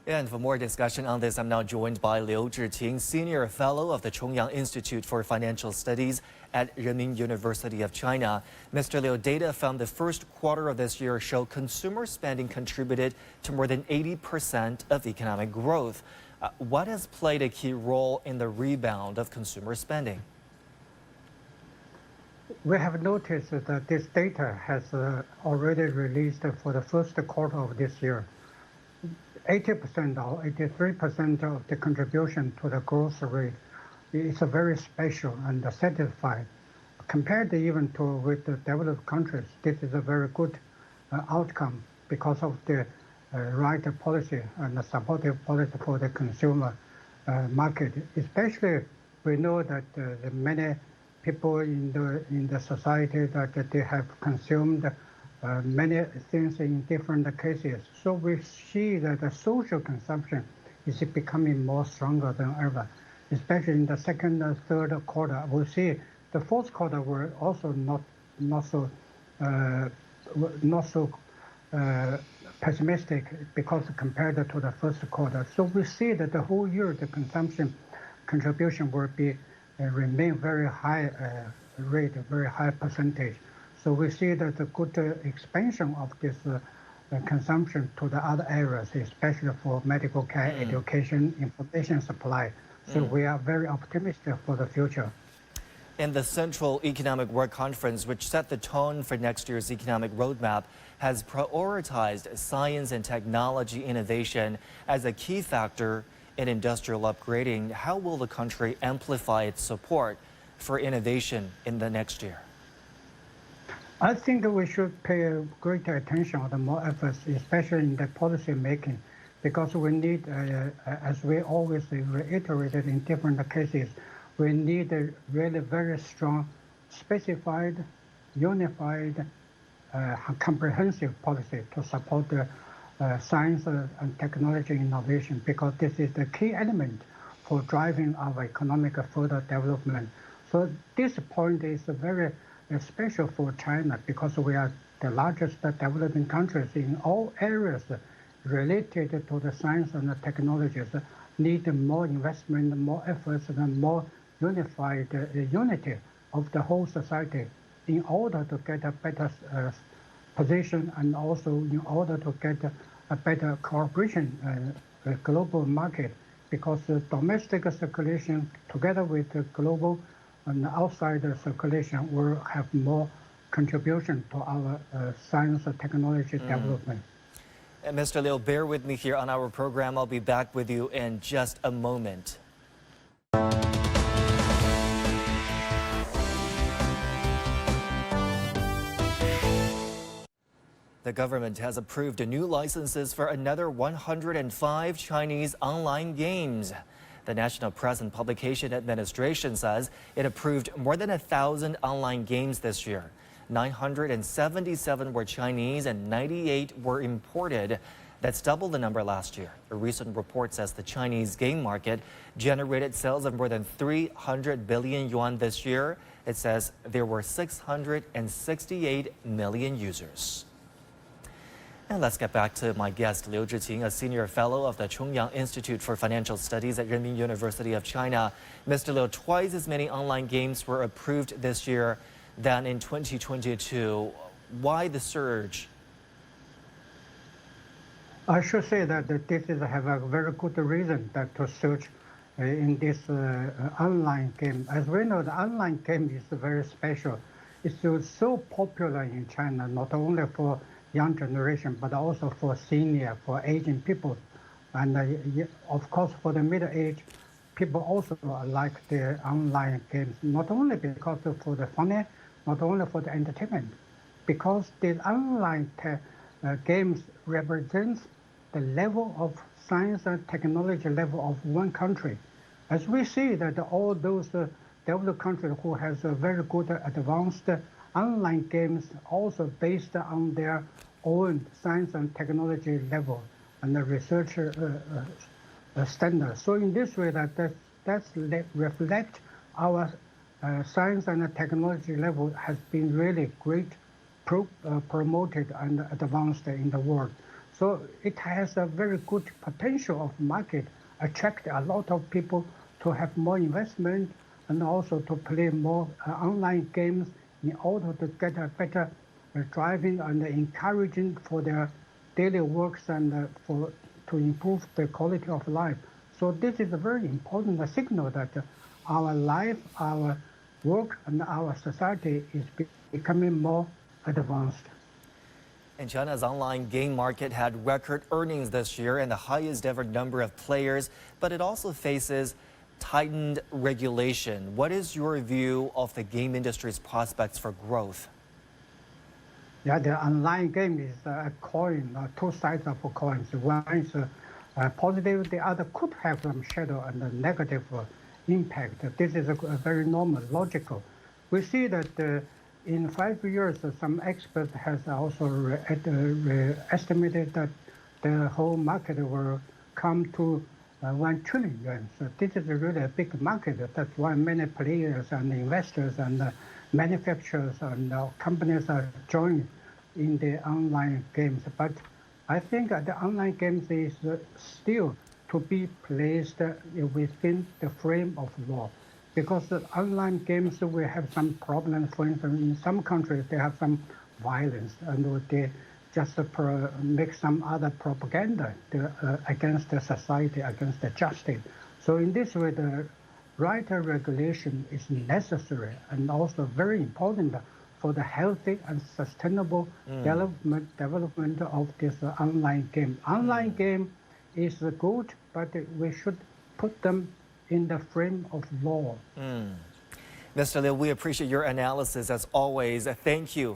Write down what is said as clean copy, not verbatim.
And for more discussion on this, I'm now joined by Liu Zhiqin, Senior Fellow of the Chongyang Institute for Financial Studies at Renmin University of China. Mr. Liu, data from the first quarter of this year show consumer spending contributed to more than 80% of economic growth. What has played a key role in the rebound of consumer spending? We have noticed that this data has already released for the first quarter of this year. 80% or 83% of the contribution to the growth rate is very special and satisfied. Compared even to with the developed countries, this is a very good outcome because of the right policy and the supportive policy for the consumer market. Especially, we know that the many people in the society that they have consumed many things in different cases. So we see that the social consumption is becoming more stronger than ever, especially in the second and third quarter. We see the fourth quarter were also not so pessimistic because compared to the first quarter. So we see that the whole year the consumption contribution will remain very high rate, very high percentage. So we see that the good expansion of this consumption to the other areas, especially for medical care, education, information supply. So we are very optimistic for the future. And the Central Economic Work Conference, which set the tone for next year's economic roadmap, has prioritized science and technology innovation as a key factor in industrial upgrading. How will the country amplify its support for innovation in the next year? I think we should pay greater attention on the more efforts, especially in the policy making, because we need, as we always reiterated in different cases, we need a really very strong, specified, unified, comprehensive policy to support the science and technology innovation, because this is the key element for driving our economic further development. So this point is very special for China because we are the largest developing countries in all areas related to the science and the technologies, need more investment, more efforts, and more unified unity of the whole society in order to get a better position and also in order to get a better cooperation global market, because the domestic circulation together with the global and outside circulation will have more contribution to our science and technology development. And Mr. Liu, bear with me here on our program. I'll be back with you in just a moment. The government has approved new licenses for another 105 Chinese online games. The National Press and Publication Administration says it approved more than 1,000 online games this year. 977 were Chinese and 98 were imported. That's double the number last year. A recent report says the Chinese game market generated sales of more than 300 billion yuan this year. It says there were 668 million users. And let's get back to my guest, Liu Zhiqin, a senior fellow of the Chongyang Institute for Financial Studies at Renmin University of China. Mr. Liu, twice as many online games were approved this year than in 2022. Why the surge? I should say that this have a very good reason that to search in this online game. As we know, the online game is very special. It's so popular in China, not only for young generation, but also for senior, for aging people. And of course, for the middle age, people also like the online games, not only because for the funny, not only for the entertainment, because the online games represents the level of science and technology level of one country. As we see that all those developed countries who has a very good advanced online games also based on their own science and technology level and the research standards. So in this way, that's reflect our science and technology level has been really great promoted and advanced in the world. So it has a very good potential of market, attract a lot of people to have more investment and also to play more online games in order to get a better driving and encouraging for their daily works and to improve the quality of life. So this is a very important signal that our life, our work, and our society is becoming more advanced. And China's online game market had record earnings this year and the highest ever number of players, but it also faces tightened regulation. What is your view of the game industry's prospects for growth? Yeah, the online game is a coin, two sides of a coin. One is positive, the other could have some shadow and a negative impact. This is a very normal, logical. We see that in 5 years, some experts has also estimated that the whole market will come to 1 trillion yuan. So this is really a big market. That's why many players and investors and manufacturers and companies are joining in the online games. But I think the online games is still to be placed within the frame of law. Because the online games will have some problems. For instance, in some countries, they have some violence and they just make some other propaganda against the society, against the justice. So in this way, the right regulation is necessary and also very important for the healthy and sustainable development of this online game. Online game is good, but we should put them in the frame of law. Mr. Liu, we appreciate your analysis as always. Thank you.